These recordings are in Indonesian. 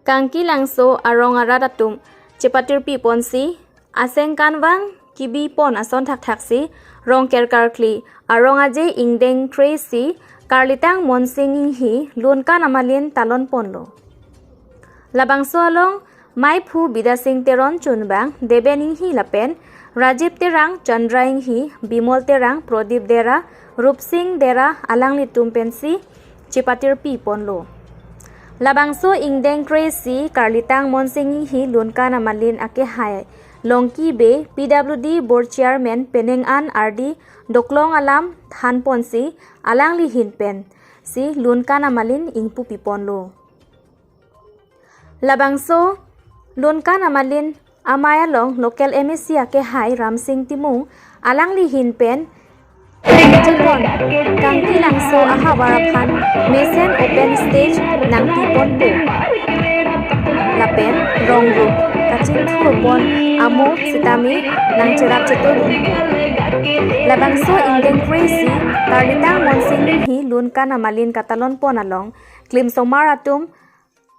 Kangki langso arong aradatum cepatir pi ponsi aseng kanwang kibi pon ason thak thaksi rong kerkarkli arong aje ingdeng tracy karlitang monsing hi lun kan amalin talon ponlo labangso along mai phu bidasing teron chunbang debening hi lapen Rajiv terang Chandraing hi Bimol terang Prodip dera Rupsing dera alang litum pensi cepatir pi ponlo labangso ingdeng tracy karlitang monsing hi lunkan amalin ake hai longki be PWD board chairman peneng an RD doklong alam than ponsi alang li hin pen si lunkan amalin ingpu piponlo labangso lunkan amalin amaya long local MSC ake hai Ramsing Timung alang li hin pen Jepon kangki langso aha warapan mesen open stage nang tipon po lapen rongru kacing thupon amo sitami nang cerap cetul labangso ingdeng crazy karlitang monsing hi lunkan amalin katalon pon along klim somaratum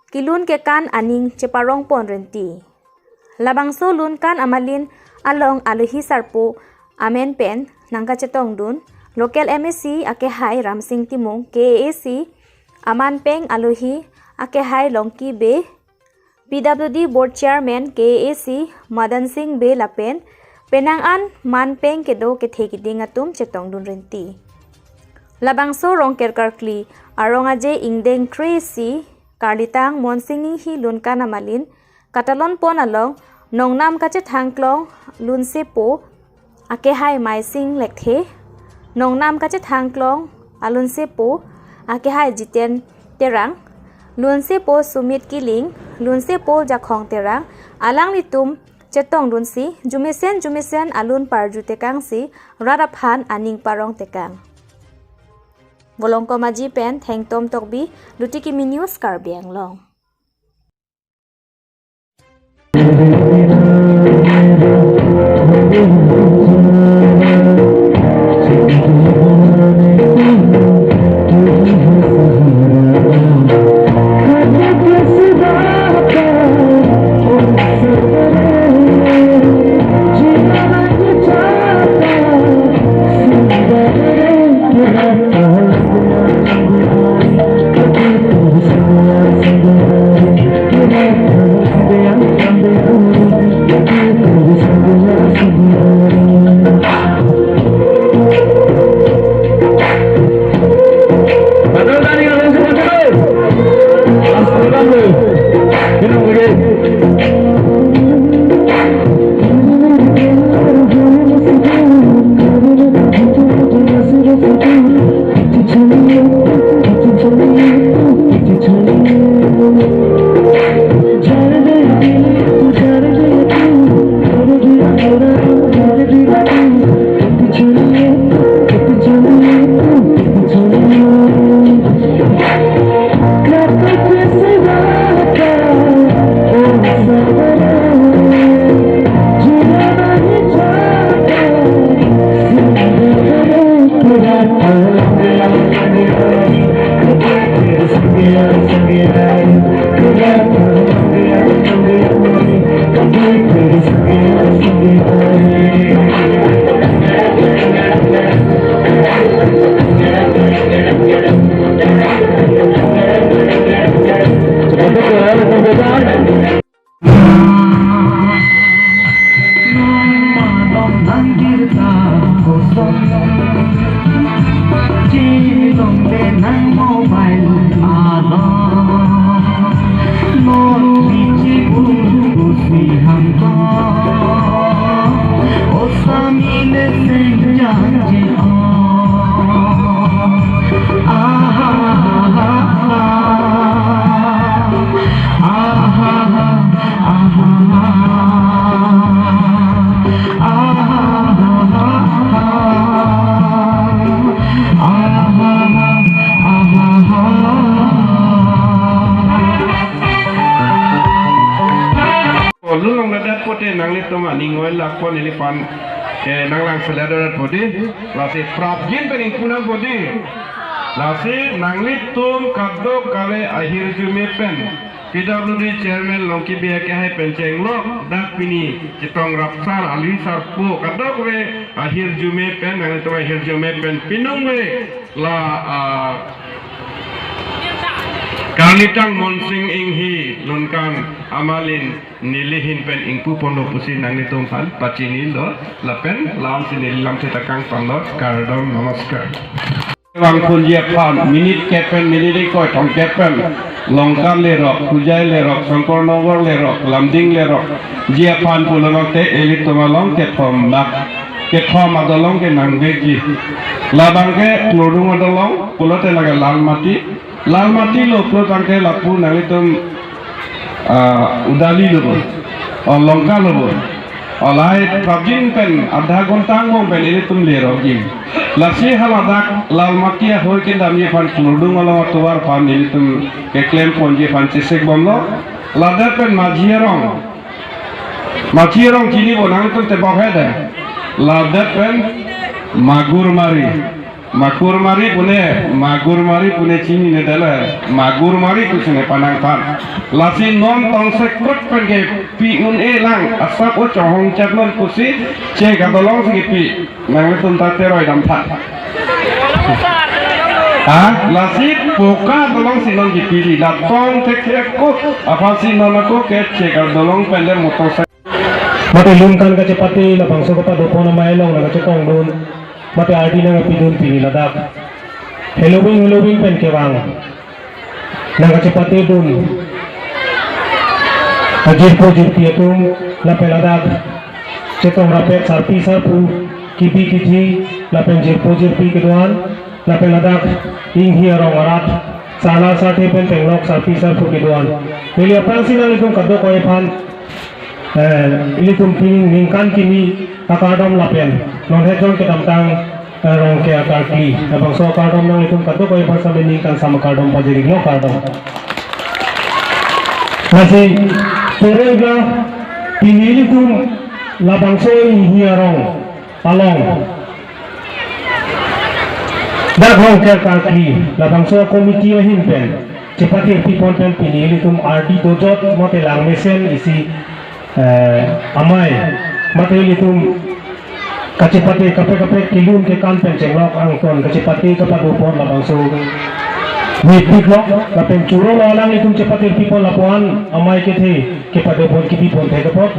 kilun kekan aning ceparong pon renti labangso lunkan amalin along aluhi sarpo amen pen nangka cetong dun local MSC ake hai Ramsing Timung KAC aman peng aluhi ake hai longki be PWD board chairman KAC Madan Singh be lapen penang an man peng kedo kethe kiding atum cetong dun renti labangso rong kerkarkli arong aje ingdeng tracy karlitang monsing hi lunkan amalin katalon pon along nongnam kache thangklong lunsepo ake hai mai sing lekhe nongnam kache thangklong alunsepo ake hai jiten terang lunsepo sumit kiling lunsepo jakhong terang alang litum chetong dunsi jumisen alun parju tekang si radaphan aning parong tekang bolongko maji pen thengtom tokbi lutiki news karbiang long nanglit toma ningoi lakpon ilipan nanglang seladarat bodi lasi prabjin pening kunang bodi lasi nanglit tum kadok kale akhir jume pen PWD Chairman Longki Biya ke hai penceng lo dak pini citong rapsar ali sarpo kadok we akhir jume pen nang to akhir jume pen pinung we la Karnitang monsing inghi lunkan amalin nilihin pen ingpu pondo pusi nang nitong pan pacini lo lapen lam sinilam cetakang pandot kardom namaskar. Wang kunjia pan minit kepen minit ko tong kepen longkar lerok kujai lerok songkor nogor lerok lamding lerok jia pan pulonok te elit tomalong ketom mak ketom adolong ke nanggeji labang ke klodung adolong pulote laga lal mati lo klodang ke lapu nalitum udali lo longkar lo Olai prabjin pen adha gontang mong pen ini tum lero jim. Lasi haladak lal makia hoi ke dami pan kludung ala tuar pan ini tum ke klaim ponje pan cesek bomlo. Ladar pen majierong cini bonang tum tebak hede. Ladar pen magur mari pune cini ne dala magur mari kusine panang pan lasi non tong sekut pen ke pi un elang asap o chohong chatlon kusi che gadolong sigi pi nang tun ta teroi dam tha lasi poka dolong sinon gi pi la tong tek ko apa sinon ko ke che gadolong pele motor mate lumkan ka cepati la bangso ka pa dopona mailong la ka chekong don mate arti na pidun pini ladak Halloween pen kewang nang cepati dun ajir piatung la peladak cetong rapet sarpu kipi la pen jirpi keduan la peladak inghi arong arat sala sate pen tenglok sarpu keduan mili apang sinang itong kadok ko epan ini tumping ningkan kini kakadom lapen non hedon ke tamtang rong ke akaki abang so kadom nang itum kato ko ipan sa ningkan sama kadom pajeri no kadom nasi turega pinili tum labang so hiarong palong dagrong ke akaki labang so komiti himpen cepati pipon pen pinili tum ardi dojot mote lang mesen isi amai materi itu kacepati kape kilun ke kan pencenglok angton kacepati kapadupon labang so wipik lok kapen curo lalang itu cepati pipon lapuan amai kepadupon kipipon tegapot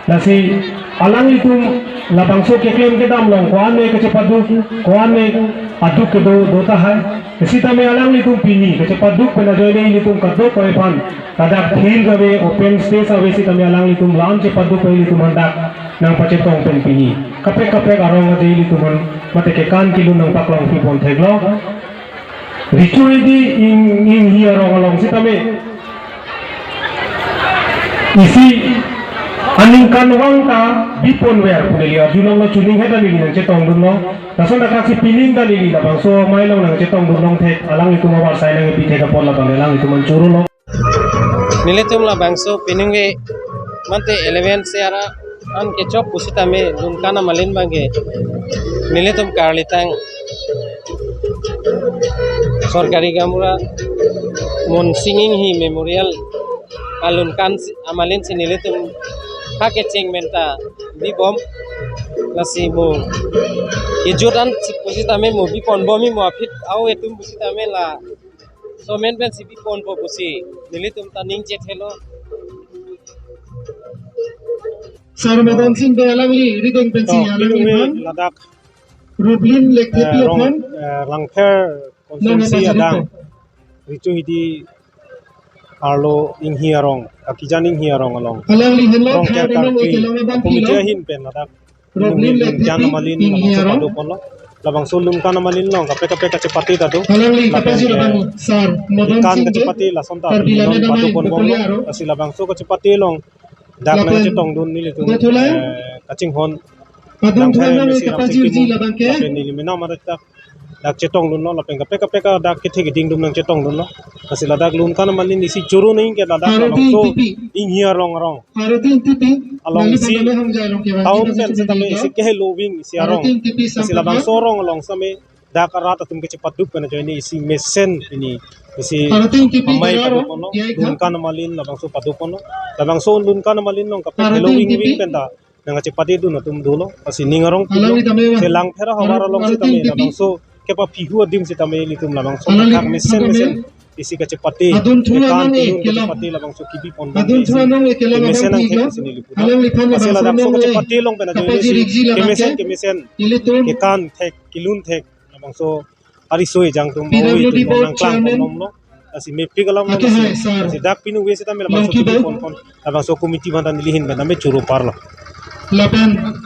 nasi alang itu labang so keklaim ke damlong kuan me kecepadu kuan me aduk ke do tahai kesita me alang itu pini kecepaduk penajoy itu kadok ko epan kadak hill gawe open space awe sita me alang itu lam cepaduk ko itu mandak nang pacetong pen pini kape arong ade itu man mate ke kan kilun nang paklong pipon teglo ritual di in hiarong along sita me isi aning kanwang ta bipon wer punelia junong no chuning heda ni nang cetong dunno nason da kasi pining da ni da bangso mailong nang cetong dunong the alang itu mawar sai nang ipite ka pola bang alang itu mancuru no nilitum la bangso pining we mante 11 seara an ke chop pusita me dunkana malin bange nilitum karlitang sorkari gamura mon singing hi memorial alun kan amalin sinilitum hake ceng menta di bom lasi mo ijuran pusita me mo bi pon bomi mo fit au etum pusita me la so men ben sibi pon po pusi nilitum taning jet hello Sarmadan Singh de alangli ridong pensi alangli pan ladak Rublin lektepi pan langfer konsensi adang ricu hidi arlo ing hiarong akijan ing hiarong along alangli hello rong thar kertar dong ekelong ban komite kilo hin pen ladak Rublin jan lektepi malin ing hiarong padu polo labang sulum kana malin long kape kacepati tadu alangli kapasi labang sar Madan kan Singh de kacepati la sonta Pardilane padu damai pon bom Bukoliaro. kasi labang so kacepati long dak na cetong dun nili tu Betulai. kacing hon Adung thana me kapasi ji labang ke lapen nili mina marata dak cetong dun no lapen kape ka dak ke thegi ding dum nang cetong dun no kasi ladak lun kana malin isi churu ning ke ladak labang so ing hiarong rong Harutin tipi along Nali isi bandale hum jai long ke taun pen sa tame isi ke loving isi arong Harutin tipi kasi labang sorong along sa me dakarat atum ke cepat dup kana joini isi mesen ini isi Parating tipi amay kararo, padupono yay ka. lunkan namalin labang so padupono labang so lunkan namalin nong kape Parating helowing tipi. wing penta nang cepati du na tum dulo kasi ningarong Alami tame ba? selang pera hawara long si Parating tame tipi. labang so kepa pihu adim si tame litum labang so Alali- kak mesen tame. mesen isi ka cepati Adun thua kan nang pinun ka kelam. cepati labang so kibi pondong Adun thua nang kelam mesen abang ang tiga. tek sini liputan Alang lipan kasi labang ladang so nang ka way. cepati long pena Kapaji rigji joy labang kemesen ke. kemesen Ilitum. ke kan tek kilun tek labang so hari soy jang tum PWD tum board nang klang chairman. pondom lo asi mepi kalam Ake hai, sir. si dak pinu wesi tame labang so Longki kibi bau. pon pon labang so komiti bantan nilihin benda me churu parlo Lapan.